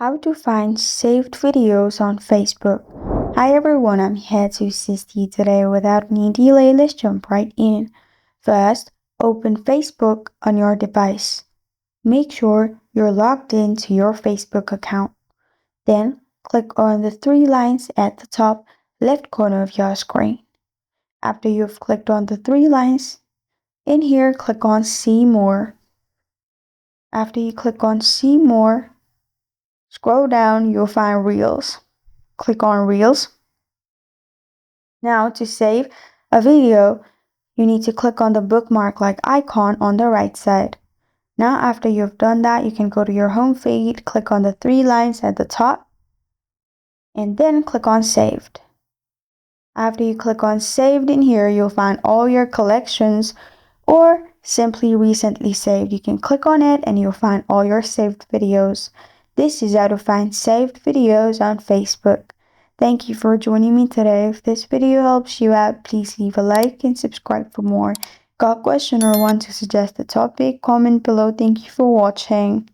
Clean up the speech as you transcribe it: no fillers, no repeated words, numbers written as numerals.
How to find saved videos on Facebook. Hi everyone, I'm here to assist you today. Without any delay, let's jump right in. First, open Facebook on your device. Make sure you're logged into your Facebook account. Then, click on the three lines at the top left corner of your screen. After you've clicked on the three lines, in here click on See More. After you click on See More, scroll down, you'll find Reels. Click on Reels. Now to save a video, you need to click on the bookmark-like icon on the right side. Now after you've done that, you can go to your home feed, click on the three lines at the top, and then click on Saved. After you click on Saved in here, you'll find all your collections or simply recently saved. You can click on it and you'll find all your saved videos. This is how to find saved videos on Facebook. Thank you for joining me today. If this video helps you out, please leave a like and subscribe for more. Got a question or want to suggest a topic? Comment below. Thank you for watching.